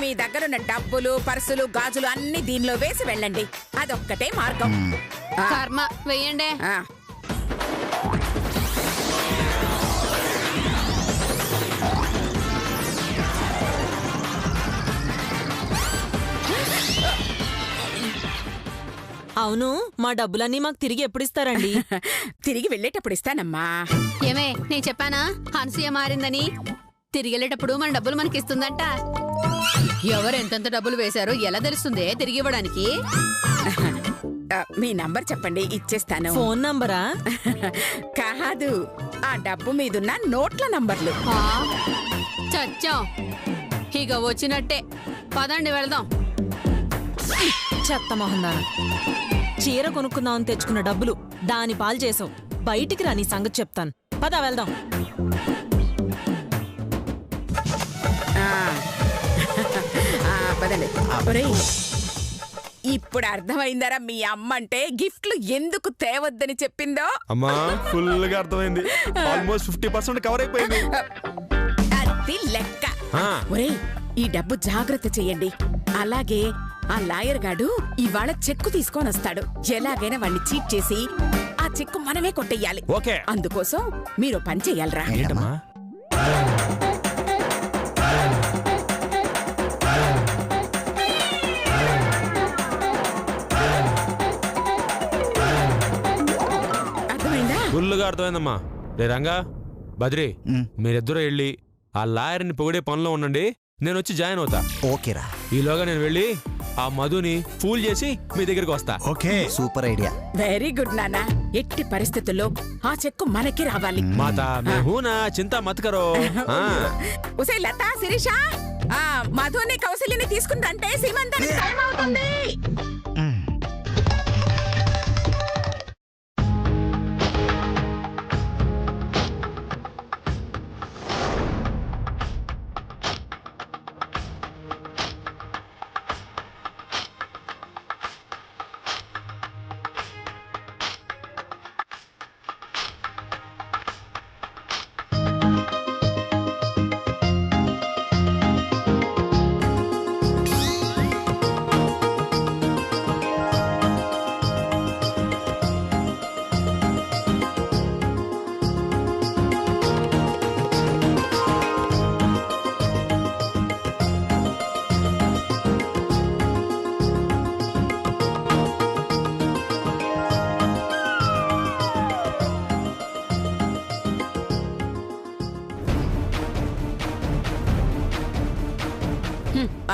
మీ దగ్గరున్న డబ్బులు పర్సులు గాజులు అన్ని దీనిలో వేసి వెళ్ళండి. అదొక్కటే మార్గం. కర్మ వెయ్యండి. అవును, మా డబ్బులన్నీ మాకు తిరిగి ఎప్పుడిస్తారండి? తిరిగి వెళ్ళేటప్పుడు ఇస్తానమ్మా. ఏమే నేను చెప్పానా అనసూయ మారిందని? తిరిగి వెళ్ళేటప్పుడు మన డబ్బులు మనకిస్తుందంట. ఎవరు ఎంతెంత డబ్బులు వేశారో ఎలా తెలుస్తుందే తిరిగి ఇవ్వడానికి? మీ నంబర్ చెప్పండి, ఇచ్చేస్తాను. ఫోన్ నంబరా? కాదు, ఆ డబ్బు మీదున్న నోట్ల నంబర్లు. చచ్చాం, ఇక వచ్చినట్టే. పదండి వెళ్దాం. చెత్త మొహందాన, చీర కొనుక్కుందామని తెచ్చుకున్న డబ్బులు దాని పాలు చేసావు. బయటికి రా, నీ సంగతి చెప్తాను. పద వెళ్దాం. ఇప్పుడు అర్థమైందరా మీ అమ్మ అంటే గిఫ్ట్లు ఎందుకు తేవద్దని చెప్పిందో? అమ్మా ఫుల్ గా అర్థమైంది. ఆల్మోస్ట్ 50% కవర్ అయిపోయింది. అది లెక్క. ఒరేయ్, ఈ డబ్బు జాగ్రత్త చెయ్యండి. అలాగే ఆ లాయర్ గాడు ఇవాళ చెక్కు తీసుకొని వస్తాడు. ఎలాగైనా వాడిని చీట్ చేసి ఆ చెక్కు మనమే కొట్టేయాలి. అందుకోసం మీరు పని చెయ్యాలరా. ఫుల్గా అర్థమైందమ్మా. రే రంగా, బద్రి, మీరిద్దరూ వెళ్ళి ఆ లాయర్ని పొగిడే పనిలో ఉండండి. నేను వచ్చి జాయిన్ అవుతా. ఓకేరా. ఈలోగా నేను వెళ్ళి ఆ మధుని ఫూల్ చేసి మీ దగ్గరికి వస్తా. Okay, super idea. Very good నాన్న. ఎట్టి పరిస్థితుల్లో ఆ చెక్కు మనకి రావాలి. మాతా మేహూనా చింతా మత్ కరో. ఉసే లత, శిరీష, మధుని కౌశల్యని తీసుకుందంటే సీమంతానికి టైం అవుతుంది.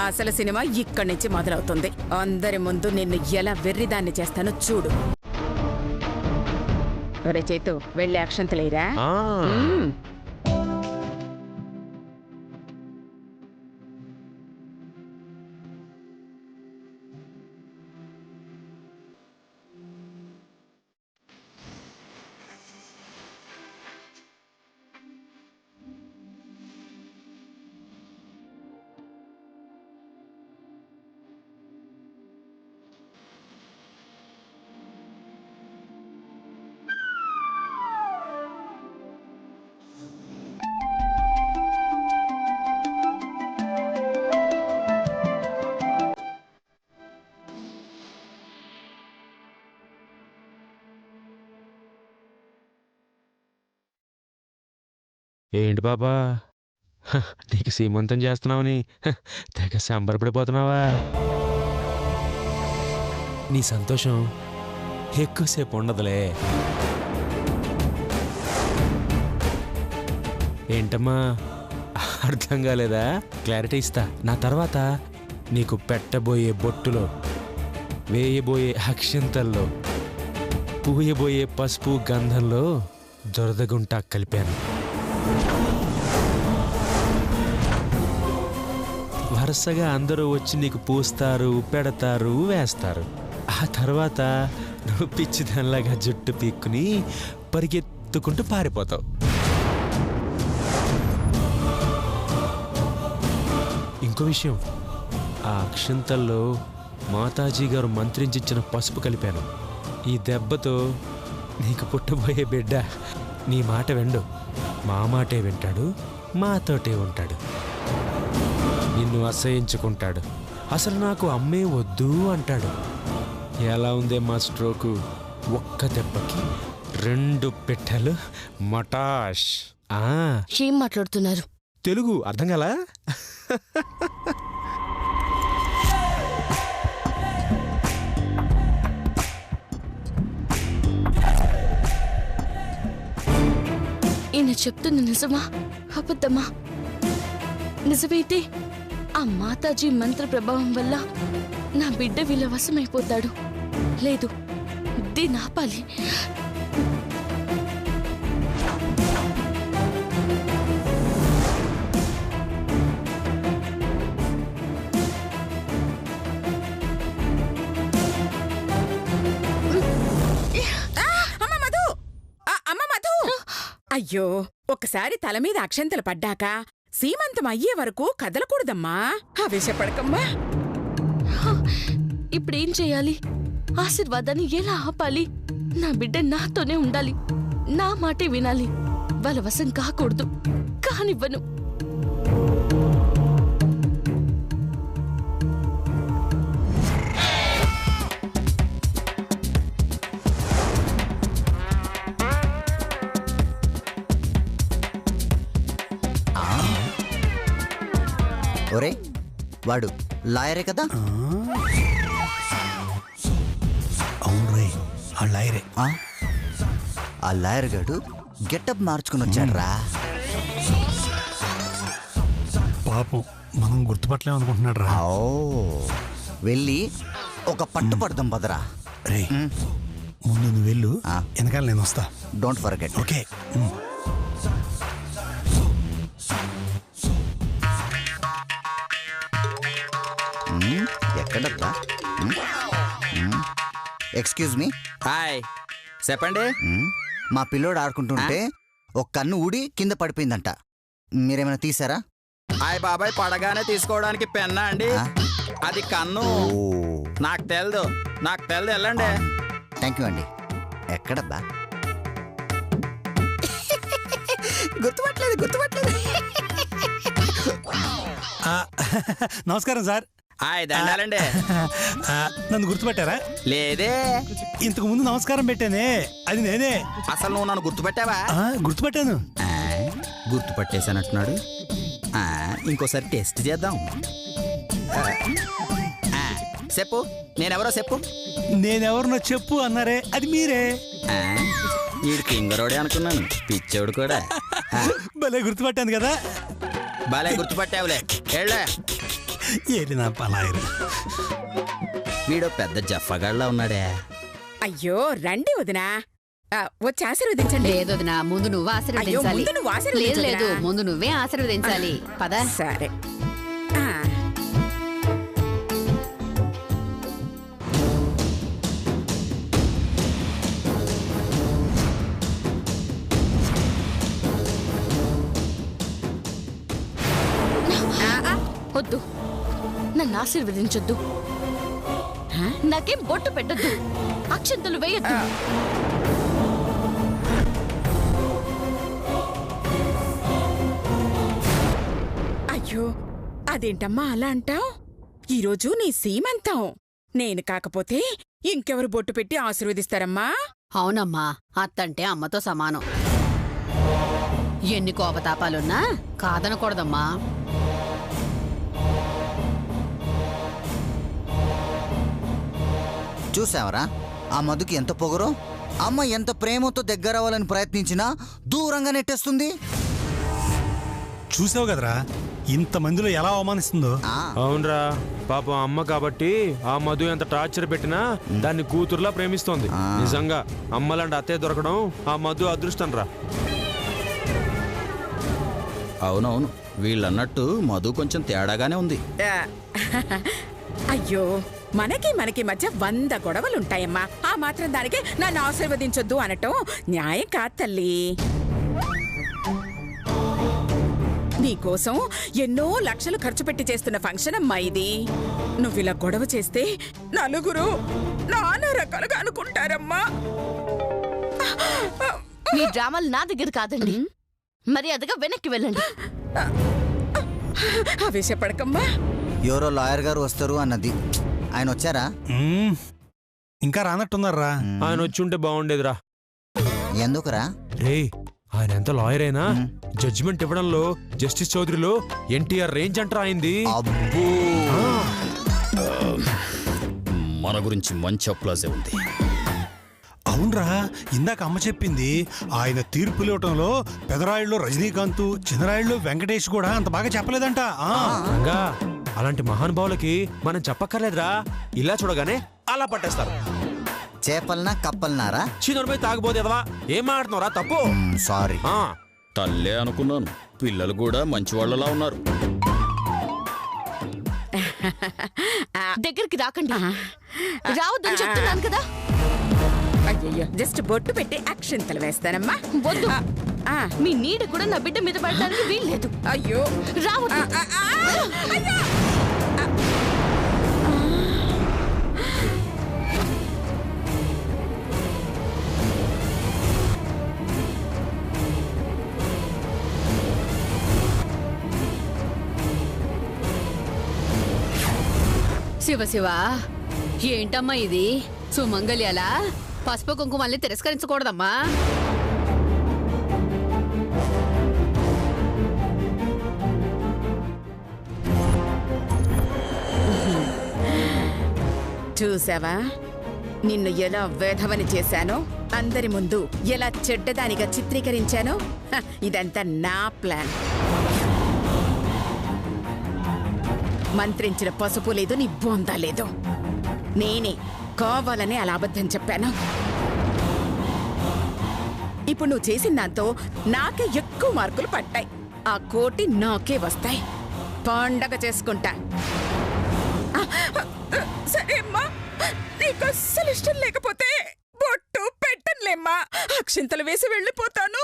అసలు సినిమా ఇక్కడి నుంచి మొదలవుతుంది. అందరి ముందు నిన్ను ఎలా వెర్రిదాన్ని చేస్తానో చూడు. ఒరే చేతు, వెళ్ళి అక్షంతలేరా? ఏంటి బాబా, నీకు సీమంతం చేస్తున్నావని తెగ సంబరపడిపోతున్నావా? నీ సంతోషం ఎక్కువసేపు ఉండదులే. ఏంటమ్మా, అర్థం కాలేదా? క్లారిటీ ఇస్తా. నా తర్వాత నీకు పెట్టబోయే బొట్టులో, వేయబోయే అక్షంతల్లో, పూయబోయే పసుపు గంధంలో దొరదగుంట కలిపాను. వరుసగా అందరూ వచ్చి నీకు పూస్తారు, పెడతారు, వేస్తారు. ఆ తర్వాత నువ్వు పిచ్చిదానిలాగా జుట్టు పీక్కుని పరిగెత్తుకుంటూ పారిపోతావు. ఇంకో విషయం, ఆ అక్షంతల్లో మాతాజీ గారు మంత్రించిచ్చిన పసుపు కలిపాను. ఈ దెబ్బతో నీకు పుట్టబోయే బిడ్డ నీ మాట వెండు. మా మాటే వింటాడు, మాతోటే ఉంటాడు. నిన్ను అసహించుకుంటాడు. అసలు నాకు అమ్మే వద్దు అంటాడు. ఎలా ఉందే మా స్ట్రోకు? ఒక్క దెబ్బకి 2 పెట్టెలు మటాష్. ఏం మాట్లాడుతున్నారు? తెలుగు అర్థం కాలా? ఈయన చెప్తున్న నిజమా అబద్ధమా? నిజమైతే ఆ మాతాజీ మంత్ర ప్రభావం వల్ల నా బిడ్డ వీళ్ళ వశమైపోతాడు. లేదు, దీన్ని ఆపాలి. అయ్యో, ఒకసారి తల మీద అక్షంతలు పడ్డాక సీమంతం అయ్యే వరకు కదలకూడదమ్మా. ఆవేశపడకమ్మా. ఇప్పుడేం చెయ్యాలి? ఆశీర్వాదాన్ని ఎలా ఆపాలి? నా బిడ్డ నాతోనే ఉండాలి, నా మాటే వినాలి. వాళ్ళ వశం కాకూడదు, కానివ్వను. ఒరే, వాడు లాయరే కదా? అవును రే, ఆ లాయరే. ఆ లాయర్ గాడు గెటప్ మార్చుకుని వచ్చాడ్రా. పాపం మనం గుర్తుపట్టలేమనుకుంటున్నాడు రా. వెళ్ళి ఒక పట్టు పడదాం పదరా. రే, ముందు నువ్వు వెళ్ళు, వెనకాల నేను వస్తా. Don't forget. ఓకే. ఎక్కడబ్బా? Excuse me. హాయ్, చెప్పండి. మా పిల్లోడు ఆడుకుంటుంటే ఒక కన్ను ఊడి కింద పడిపోయిందంట. మీరేమైనా తీసారా? హాయ్ బాబాయ్, పడగానే తీసుకోవడానికి పెన్నా అండి? అది కన్ను. నాకు తెలదు వెళ్ళండి. థ్యాంక్ యూ అండి. ఎక్కడబ్బా? గుర్తుపట్టలేదు. నమస్కారం సార్. హాయ్, దండాలండి. నన్ను గుర్తుపట్టారా? లేదే. ఇంతకు ముందు నమస్కారం పెట్టానే, అది నేనే. అసలు నువ్వు నన్ను గుర్తుపెట్టావా? గుర్తుపట్టాను. గుర్తుపట్టేశానంటున్నాడు. ఇంకోసారి టెస్ట్ చేద్దాం. చెప్పు, నేనెవరో చెప్పు. నేనెవరినో చెప్పు అన్నారే, అది మీరే. వీడు కింగరోడే అనుకున్నాను, పిచ్చోడు కూడా. భలే గుర్తుపట్టాను కదా? భలే గుర్తుపట్టావులే. వెళ్ళే. ఏది నా పలాయరు. వీడు పెద్ద జఫగాళ్ళ ఉన్నాడే. అయ్యో, రండి వదినా, వచ్చి ఆశీర్వదించండి. లేదు వదినా, ముందు నువ్వు ఆశీర్వదించాలి. లేదు, ముందు నువ్వే ఆశీర్వదించాలి. పద. సరే. వద్దు, నన్ను ఆశీర్వదించొద్దు. నాకేం బొట్టు పెట్టద్దు, అక్షంతలు వేయద్దు. అయ్యో, అదేంటమ్మా అలా అంటావ్? ఈరోజు నీ సీమంతం. నేను కాకపోతే ఇంకెవరు బొట్టు పెట్టి ఆశీర్వదిస్తారమ్మా? అవునమ్మా, అత్తంటే అమ్మతో సమానం. ఎన్ని కోపతాపాలున్నా కాదనకూడదమ్మా. చూసావరా ఆ మధుకి ఎంత పొగరో? అమ్మ ఎంత ప్రేమతో దగ్గరవ్వాలని ప్రయత్నించినా దూరంగా నెట్టేస్తుంది. చూసావు కదరా, ఇంతమందిలో ఎలా అవమానిస్తుందో. అవునరా, పాపం అమ్మ కాబట్టి ఆ మధు ఎంత టార్చర్ పెట్టినా దాన్ని కూతురులా ప్రేమిస్తోంది. నిజంగా అమ్మలాంటి అత్తయ్య దొరకడం ఆ మధు అదృష్టం రా. అవునవును, వీళ్ళన్నట్టు మధు కొంచెం తేడాగానే ఉంది. అయ్యో, మనకి మధ్య 100 గొడవలుంటాయమ్మా. ఆ మాత్రం దానికి నన్ను ఆశీర్వదించొద్దు అనటం న్యాయం కాదు తల్లి. నీకోసం ఎన్నో లక్షలు ఖర్చు పెట్టి చేస్తున్న ఫంక్షన్ అమ్మా ఇది. నువ్విలా గొడవ చేస్తే నలుగురు నానా రకాలుగా అనుకుంటారమ్మా. మీ డ్రామాలు నా దగ్గర కాదండి, మరి అదిగా వెనక్కి వెళ్ళండి. ఆవేశపడకమ్మా. ఎవరో లాయర్ గారు వస్తారు అన్నది. ఆయన వచ్చారా? ఇంకా రానట్టున్నారా? ఆయన వచ్చుంటే బాగుండేదిరా. ఎందుకురా? రే, ఆయన ఎంత లాయర్ అయినా జడ్జిమెంట్ ఇవ్వడంలో జస్టిస్ చౌదరిలో ఎన్టీఆర్ రేంజ్ అంటారా అయింది. అబ్బో, మన గురించి మంచి అప్లాజే ఉంది. అవునరా, ఇందాక అమ్మ చెప్పింది ఆయన తీర్పులు ఇవ్వటంలో పెదరాయుళ్ళు రజనీకాంత్, చిన్నరాయుళ్ళు వెంకటేష్ కూడా అంత బాగా చెప్పలేదంట. రంగా, అలాంటి మహానుభావులకి మనం చెప్పక్కర్లేదురా. ఇలా చూడగానే అలా పట్టేస్తారు. చేపలనా కప్పలనారా? చిన్నపై తాగబోదేదవా? ఏం మాట్లాడుతున్నారా? తప్పు. సారీ. తల్లే అనుకున్నాను, పిల్లలు కూడా మంచివాళ్ళలా ఉన్నారు. దగ్గరికి రాకండి. రావద్దని చెప్తున్నాను కదా. అయ్యో, జస్ట్ బొట్టు పెట్టి అక్షింతలు వేస్తానమ్మా. వద్దు, మీ నీడ కూడా నా బిడ్డ మీద పడడానికి వీల్లేదు. అయ్యో, రావద్దు. శివ శివ, ఏంటమ్మా ఇది? సుమంగళ్యాలా? పసుపు కుంకుమల్ని తిరస్కరించకూడదమ్మా. చూసావా నిన్ను ఎలా వేధవని చేశానో, అందరి ముందు ఎలా చెడ్డదానిగా చిత్రీకరించానో. ఇదంతా నా ప్లాన్. మంత్రించిన పసుపు లేదు, నీ బొంద లేదు. నేనే కావాలని అలా అబద్ధం చెప్పాను. ఇప్పుడు నువ్వు చేసిన దాంతో నాకే ఎక్కువ మార్కులు పడ్డాయి. ఆ 1 కోటి నాకే వస్తాయి. పండగ చేసుకుంటా. సరే అమ్మా, నీకు అస్సలు ఇష్టం లేకపోతే బొట్టు పెట్టనులేమ్మా. అక్షింతలు వేసి వెళ్ళిపోతాను.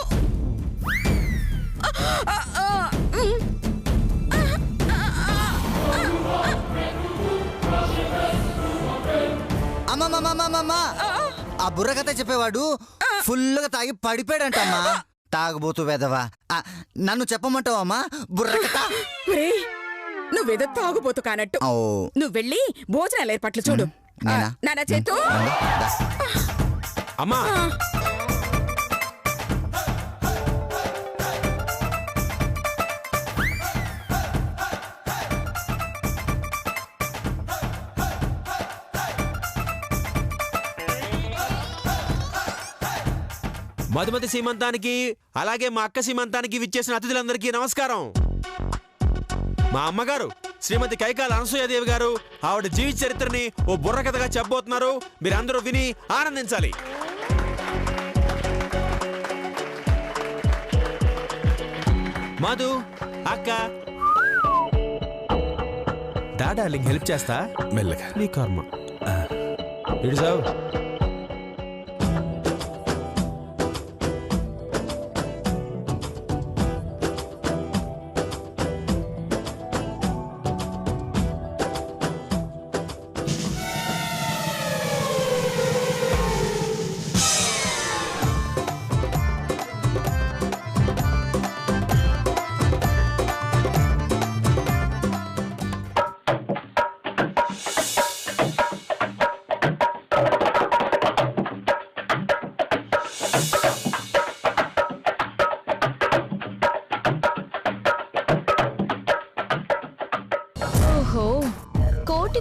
అమ్మమ్మమ్మమ్మమ్మా, ఆ బుర్రకథ చెప్పేవాడు ఫుల్గా తాగి పడిపోయాడంటమ్మా. తాగబోతు వెదవా. నన్ను చెప్పమంటావమ్మా బుర్రకథ? నువ్వేదో తాగుబోతు కానట్టు. నువ్వు వెళ్ళి భోజనాలు ఏర్పాట్లు చూడు. నాన్న చేతు. అమ్మా, మధుమతి సీమంతానికి అలాగే మా అక్క సీమంతానికి విచ్చేసిన అతిథులందరికీ నమస్కారం. మా అమ్మగారు శ్రీమతి కైకాల అనసూయాదేవి గారు ఆవిడ జీవిత చరిత్రని ఓ బుర్రకథగా చెప్పబోతున్నారు. మీరందరూ విని ఆనందించాలి. మధు అక్క, డార్లింగ్ హెల్ప్ చేస్తా మెల్లగా. నీ కర్మ. ఇడిసావు.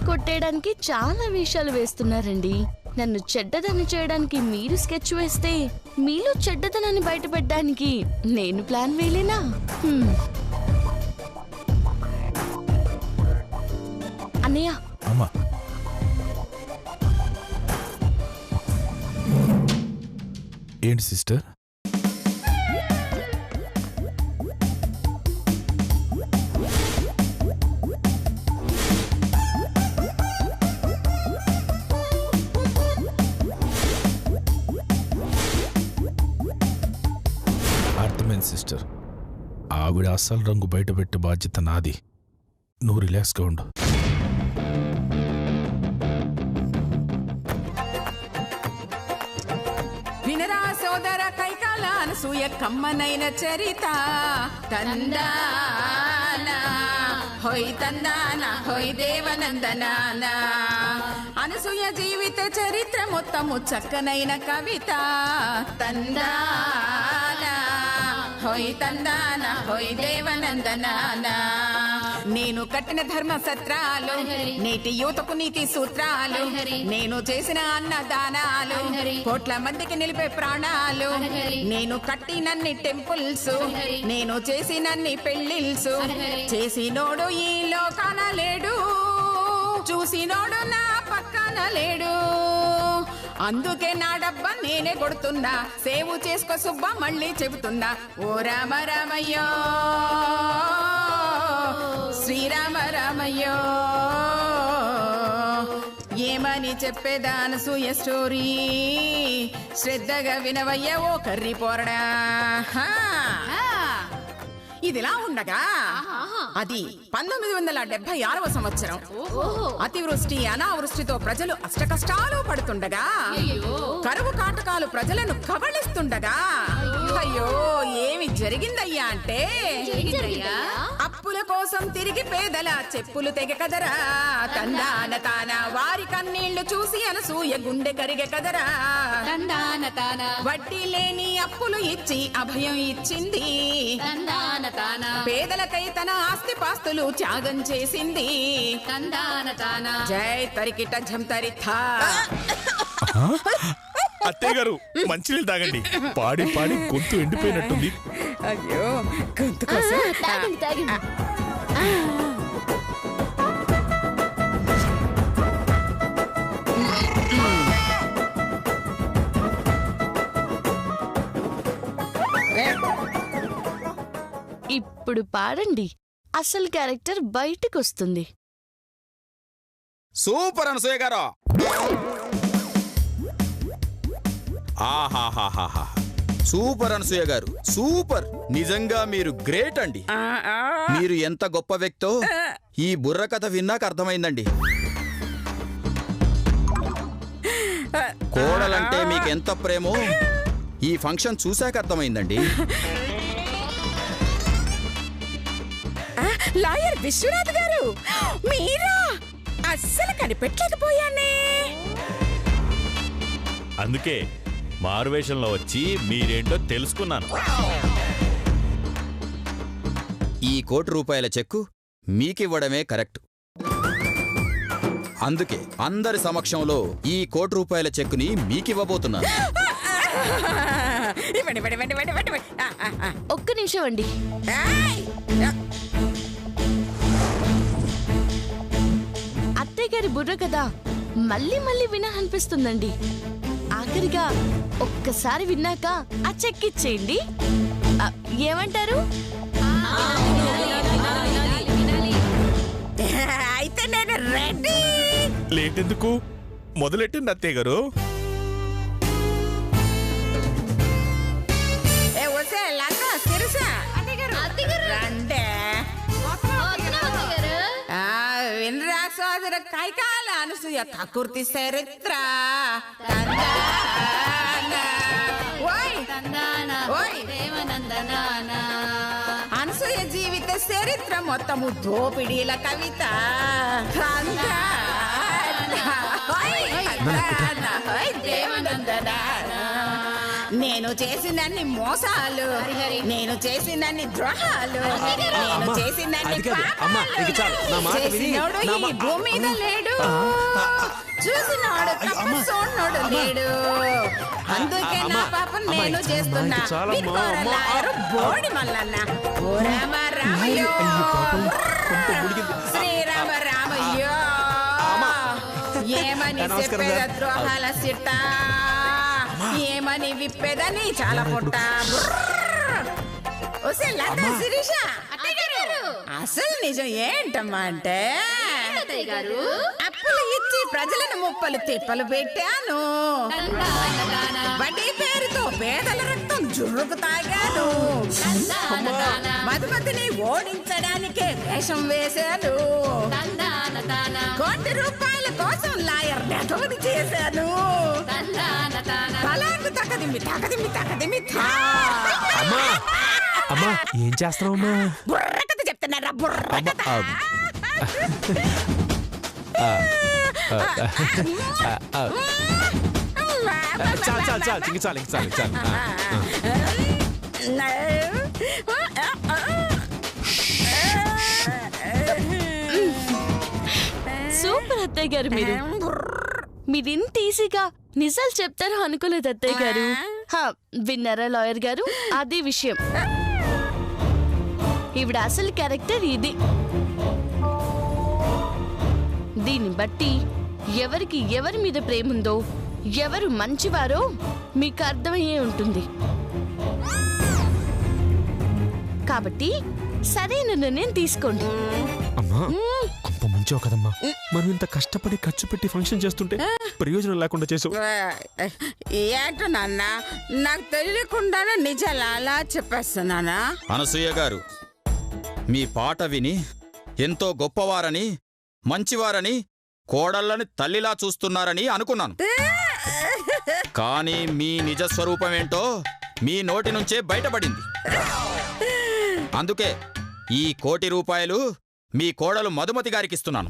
కొట్టేయడానికి చాలా విషయాలు వేస్తున్నారండి. నన్ను చెడ్డదని చేయడానికి మీరు స్కెచ్ వేస్తే, మీలో చెడ్డదనాన్ని బయటపెట్టడానికి నేను ప్లాన్ వేయలేనా? అన్నయ్య, అమ్మా, ఏంటి సిస్టర్? సిస్టర్, ఆవిడ అసలు రంగు బయటపెట్టే బాధ్యత నాది. నువ్వు రిలాక్స్గా ఉండు. వినరా సోదర కైకాల కైకాల అనసూయ కమ్మనైన చరిత తందానా హోయ్ తందానా హోయ్ దేవనందనాన అనసూయ జీవిత చరిత్ర మొత్తము చక్కనైన కవిత తందానా హోయ్ తందాన హోయ్ దేవనందనాన నేను కట్టిన ధర్మ సత్రాలు నేటి యువతకు నీతి సూత్రాలు నేను చేసిన అన్నదానాలు కోట్ల మందికి నిలిపే ప్రాణాలు నేను కట్టినన్ని టెంపుల్స్ నేను చేసినన్ని పెళ్లిల్స్ చేసినోడు ఈ లోకాన లేడు చూసినోడు నా పక్కన లేడు అందుకే నా డబ్బా నేనే కొడుతున్నా సేవు చేసుకో సుబ్బా మళ్ళీ చెబుతున్నా ఓ రామ రామయ్యో శ్రీరామ రామయ్యో ఏమని చెప్పేదా అనసూయ స్టోరీ శ్రద్ధగా వినవయ్య ఓ కర్రీ పోరడా ఇదిలా ఉండగా అది 1976వ సంవత్సరం అతివృష్టి అనావృష్టితో ప్రజలు అష్టకష్టాలు పడుతుండగా కరువు కాటకాలు ప్రజలను కబళిస్తుండగా అయ్యో ఏమి జరిగిందయ్యా అంటే అప్పుల కోసం తిరిగి పేదల చెప్పులు తెగ కదరా తందాన తాన వారి కన్నీళ్లు చూసి అనసూయ గుండె కరిగె కదరా తందాన తాన వడ్డీ లేని అప్పులు ఇచ్చి అభయం ఇచ్చింది తందాన తాన పేదలకై తన ఆస్తి పాస్తులు త్యాగం చేసింది తందాన తాన జై తరికిట ఝంతరిథా అత్తయ్య గారు మంచినీళ్ళు తాగండి పాడి పాడి గొంతు ఎండిపోయినట్టుంది. అయ్యో గొంతు కోసం ఇప్పుడు పాడండి అసలు క్యారెక్టర్ బయటకు వస్తుంది. సూపర్ అనసూయ గారు. ఆహాహాహాహా సూపర్ అనసూయ గారు సూపర్. నిజంగా మీరు గ్రేట్ అండి. మీరు ఎంత గొప్ప వ్యక్తో ఈ బుర్ర కథ విన్నాక అర్థమైందండి. కోడలంటే మీకెంత ప్రేమో ఈ ఫంక్షన్ చూశాక అర్థమైందండి. లాయర్ విశ్వనాథ్ గారు మీరా? అస్సలు కనిపెట్టలేకపోయానే. అందుకే మారువేషంలో వచ్చి మీరేంటో తెలుసుకున్నాను. ఈ ₹1,00,00,000 చెక్కు మీకివ్వడమే కరెక్ట్. అందుకే అందరి సమక్షంలో ఈ ₹1,00,00,000 చెక్కుని మీకివ్వబోతున్నాను. ఒక్క నిమిషం అండి. అత్తయ్య గారి బుర్ర కదా మళ్ళీ మళ్ళీ వినాలనిపిస్తుందండి. ఆఖరిగా ఒక్కసారి విన్నాక ఆ చెక్ ఇచ్చేయండి. ఏమంటారు? అయితే నేను రెడీ. లేట్ ఎందుకు, మొదలెట్టండి అత్తయ్య గారు. వినరా సోదర కైకాల అనసూయ కకుర్తి చరిత్ర అనసూయ జీవిత చరిత్ర మొత్తము దోపిడీల కవిత. నేను చేసినన్ని మోసాలు, నేను చేసినన్ని ద్రోహాలు, నేను చేసినన్ని చేసినోడు ఈ భూమి మీద లేడు, చూసినోడు తప్ప చూడనోడు లేడు. అందుకే నా పాపం నేను చేస్తున్నా. బోడి మల్లన్న ఓ రామ రామయ్యో శ్రీరామ రామయ్యో. ఏమని చెప్పేద ద్రోహాల సిట్ట, ఏమని విప్పేదని చాలా పొట్ట. శిరీష అసలు నిజం ఏంటమ్మా అంటే అప్పులు ఇచ్చి ప్రజలను ముప్పలు తిప్పలు పెట్టాను. వడ్డీ పేరుతో పేదల రక్తం జుర్రుకు తాగాను. మధుమతిని ఓడించడానికే వేషం వేశాను. ₹1,00,00,000 కోసం లాయర్ నెగోది చేశాను. తలాకు తగ్గ అమ్మా అమ్మా ఏం చేస్తున్నావమ్మా? బుర్రకథ చెప్తున్నారా బుర్రకథ. చాలు చాలు చాలు ఇంక చాలు ఇంక చాలు ఇంక చాలు. సూపర్ అత్తయ్య గారు మీరింత ఈజీగా నిజాలు చెప్తారో అనుకోలేదు అత్తయ్య గారు. విన్నారా లాయర్ గారు, అదే విషయం. ఈవిడ అసలు క్యారెక్టర్ ఇది. దీన్ని బట్టి ఎవరికి ఎవరి మీద ప్రేమ ఉందో, ఎవరు మంచివారో మీకు అర్థమయ్యే ఉంటుంది. కాబట్టి సరైన నిర్ణయం తీసుకోండి. అమ్మా కొంత మంచివో కదమ్మా, మనం ఇంత కష్టపడి ఖర్చు పెట్టి ఫంక్షన్ చేస్తుంటే ప్రయోజనం లేకుండా చేసావు. ఏంటో నాన్న, నాకు తెలియకుండానే నిజాలు అలా చెప్పేస్తున్నానా? అనసూయ గారు, మీ పాట విని ఎంతో గొప్పవారని, మంచివారని, కోడళ్ళని తల్లిలా చూస్తున్నారని అనుకున్నాను. కానీ మీ నిజ స్వరూపమేంటో మీ నోటి నుంచే బయటపడింది. అందుకే ఈ 1,00,00,000 రూపాయలు మీ కోడలు మధుమతి గారికి ఇస్తున్నాను.